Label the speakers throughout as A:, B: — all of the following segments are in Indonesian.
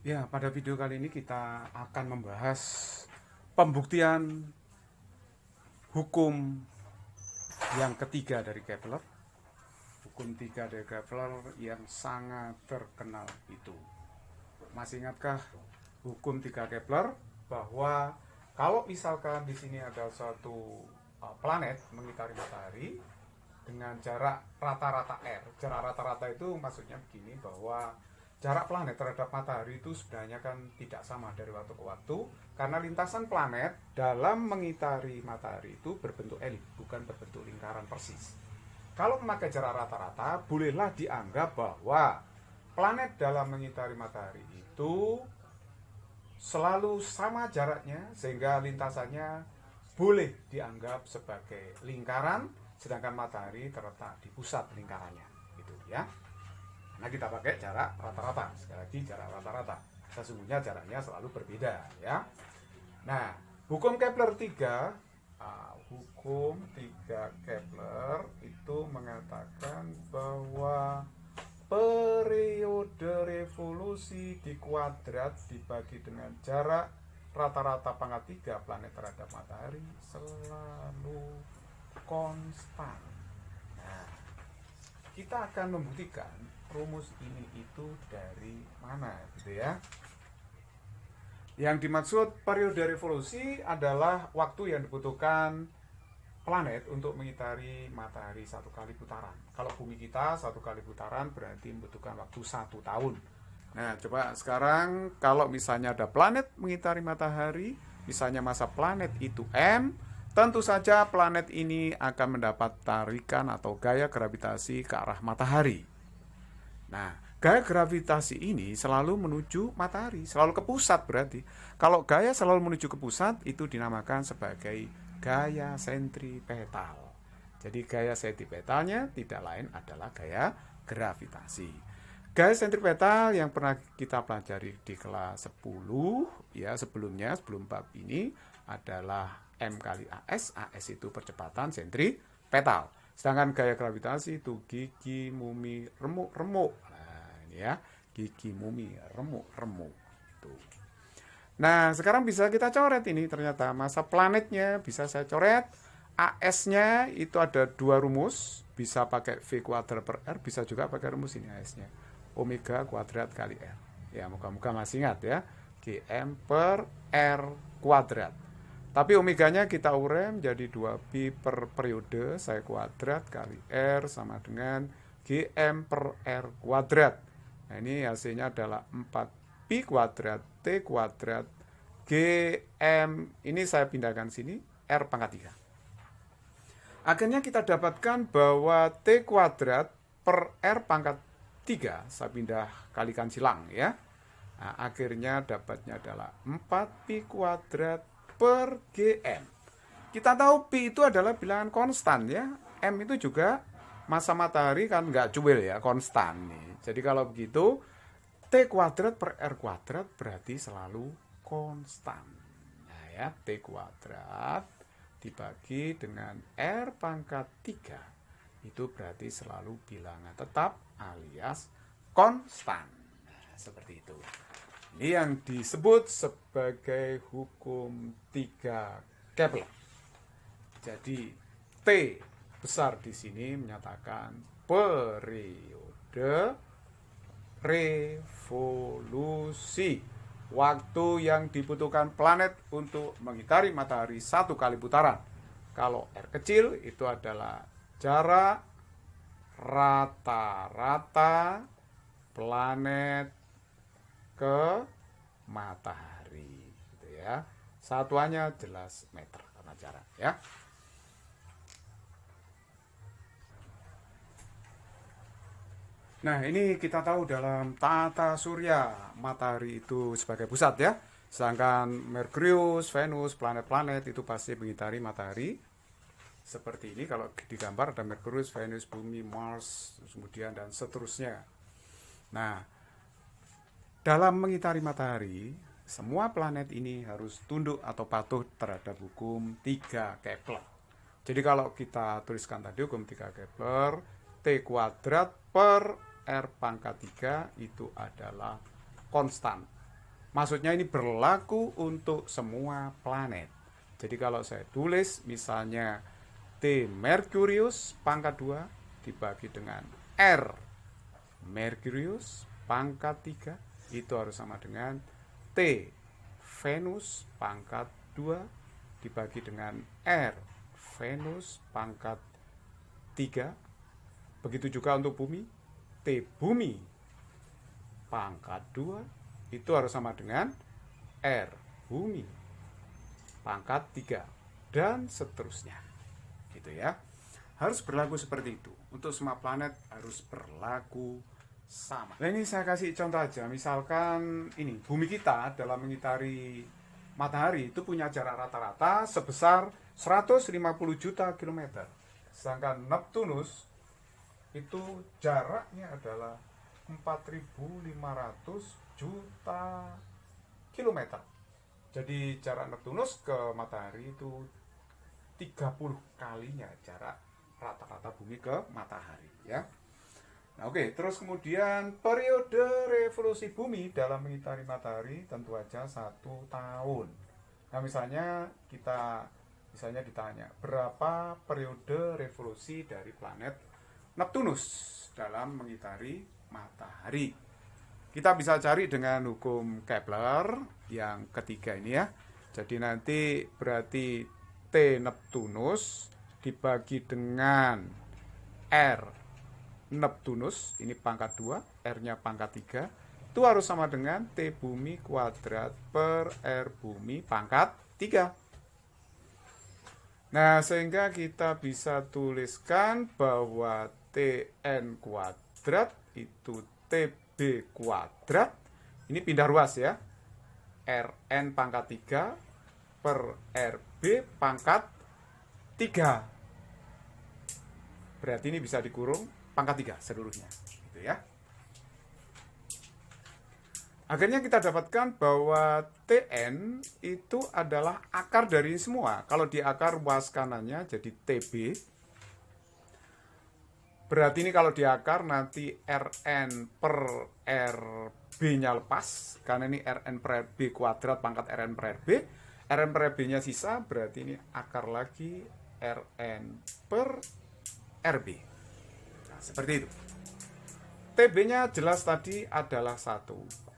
A: Ya, pada video kali ini kita akan membahas pembuktian hukum yang ketiga dari Kepler. Hukum tiga dari Kepler yang sangat terkenal itu. Masih ingatkah hukum tiga Kepler bahwa kalau misalkan di sini ada suatu planet mengitari matahari dengan jarak rata-rata R. Jarak rata-rata itu maksudnya begini, bahwa jarak planet terhadap matahari itu sebenarnya kan tidak sama dari waktu ke waktu, karena lintasan planet dalam mengitari matahari itu berbentuk elip, bukan berbentuk lingkaran persis. Kalau memakai jarak rata-rata, bolehlah dianggap bahwa planet dalam mengitari matahari itu selalu sama jaraknya, sehingga lintasannya boleh dianggap sebagai lingkaran, sedangkan matahari terletak di pusat lingkarannya, gitu ya. Nah, kita pakai jarak rata-rata. Sekali lagi, jarak rata-rata. Sesungguhnya jaraknya selalu berbeda ya. Nah, hukum Kepler 3, hukum 3 Kepler itu mengatakan bahwa periode revolusi dikuadrat dibagi dengan jarak rata-rata pangkat 3 planet terhadap matahari selalu konstan. Nah, kita akan membuktikan rumus ini itu dari mana gitu ya. Yang dimaksud periode revolusi adalah waktu yang dibutuhkan planet untuk mengitari matahari satu kali putaran. Kalau bumi kita satu kali putaran berarti membutuhkan waktu 1 tahun. Nah, coba sekarang kalau misalnya ada planet mengitari matahari, misalnya masa planet itu M, tentu saja planet ini akan mendapat tarikan atau gaya gravitasi ke arah matahari. Nah, gaya gravitasi ini selalu menuju matahari, selalu ke pusat berarti. Kalau gaya selalu menuju ke pusat, itu dinamakan sebagai gaya sentripetal. Jadi gaya sentripetalnya tidak lain adalah gaya gravitasi. Gaya sentripetal yang pernah kita pelajari di kelas 10 ya, sebelumnya sebelum bab ini adalah M kali AS. AS itu percepatan sentripetal. Sedangkan gaya gravitasi itu gigi, mumi, remuk-remuk. Nah, ini ya, gigi, mumi, remuk-remuk. Tuh. Nah, sekarang bisa kita coret ini. Ternyata masa planetnya bisa saya coret. AS-nya itu ada 2 rumus. Bisa pakai V kuadrat per R, bisa juga pakai rumus ini AS-nya. Omega kuadrat kali R. Ya, moga-moga masih ingat ya. GM per R kuadrat. Tapi omeganya kita urem jadi 2pi per periode, saya kuadrat kali R sama dengan GM per R kuadrat. Nah, ini hasilnya adalah 4pi kuadrat T kuadrat GM, ini saya pindahkan sini, R pangkat 3. Akhirnya kita dapatkan bahwa T kuadrat per R pangkat 3, saya pindah kalikan silang ya. Nah, akhirnya dapatnya adalah 4pi kuadrat per GM. Kita tahu Pi itu adalah bilangan konstan ya. M itu juga masa matahari kan nggak cuil ya, konstan nih. Jadi kalau begitu T kuadrat per R kuadrat berarti selalu konstan. Nah ya, T kuadrat dibagi dengan R pangkat 3 itu berarti selalu bilangan tetap alias konstan. Nah, seperti itu. Ini yang disebut sebagai hukum 3 Kepler. Jadi T besar di sini menyatakan periode revolusi, waktu yang dibutuhkan planet untuk mengitari matahari 1 kali putaran. Kalau R kecil itu adalah jarak rata-rata planet ke matahari gitu ya. Satuannya jelas meter karena jarak ya. Nah, ini kita tahu dalam tata surya matahari itu sebagai pusat ya. Sedangkan Merkurius, Venus, planet-planet itu pasti mengitari matahari. Seperti ini kalau digambar ada Merkurius, Venus, Bumi, Mars, kemudian dan seterusnya. Nah, dalam mengitari matahari, semua planet ini harus tunduk atau patuh terhadap hukum 3 Kepler. Jadi kalau kita tuliskan tadi hukum 3 Kepler, T kuadrat per R pangkat 3 itu adalah konstan. Maksudnya ini berlaku untuk semua planet. Jadi kalau saya tulis misalnya T Merkurius pangkat 2 dibagi dengan R Merkurius pangkat 3, itu harus sama dengan T Venus pangkat 2 dibagi dengan R Venus pangkat 3. Begitu juga untuk bumi, T bumi pangkat 2 itu harus sama dengan R bumi pangkat 3 dan seterusnya. Gitu ya. Harus berlaku seperti itu. Untuk semua planet harus berlaku sama. Nah, ini saya kasih contoh aja. Misalkan ini bumi kita dalam mengitari matahari itu punya jarak rata-rata sebesar 150 juta kilometer. Sedangkan Neptunus itu jaraknya adalah 4.500 juta kilometer. Jadi jarak Neptunus ke matahari itu 30 kalinya jarak rata-rata bumi ke matahari ya. Nah, oke, terus kemudian periode revolusi bumi dalam mengitari matahari tentu aja 1 tahun. Nah, misalnya ditanya berapa periode revolusi dari planet Neptunus dalam mengitari matahari. Kita bisa cari dengan hukum Kepler yang ketiga ini ya. Jadi nanti berarti T Neptunus dibagi dengan R Neptunus, ini pangkat 2, R-nya pangkat 3, itu harus sama dengan T bumi kuadrat per R bumi pangkat 3. Nah, sehingga kita bisa tuliskan bahwa Tn kuadrat itu TB kuadrat, ini pindah ruas ya, Rn pangkat 3 per Rb pangkat 3. Berarti ini bisa dikurung pangkat 3 seluruhnya, gitu ya. Akhirnya kita dapatkan bahwa Tn itu adalah akar dari semua. Kalau di akar ruas kanannya jadi Tb. Berarti ini kalau di akar nanti Rn per Rb-nya lepas. Karena ini Rn per Rb kuadrat pangkat Rn per Rb. Rn per Rb-nya sisa, berarti ini akar lagi Rn per Rb. Nah, seperti itu. Tb-nya jelas tadi adalah 1.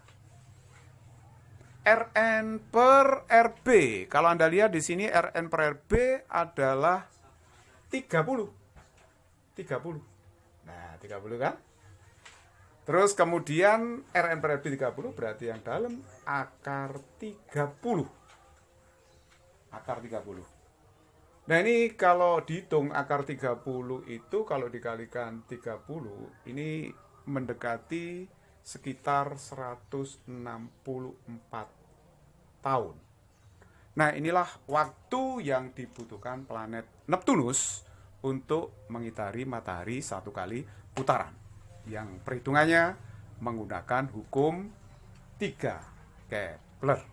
A: Rn per Rb. Kalau Anda lihat di sini Rn per Rb adalah 30. Nah, 30 kan? Terus kemudian Rn per Rb 30 berarti yang dalam akar 30. Akar 30. Nah, ini kalau dihitung akar 30 itu kalau dikalikan 30 ini mendekati sekitar 164 tahun. Nah, inilah waktu yang dibutuhkan planet Neptunus untuk mengitari matahari 1 kali putaran. Yang perhitungannya menggunakan hukum 3 Kepler.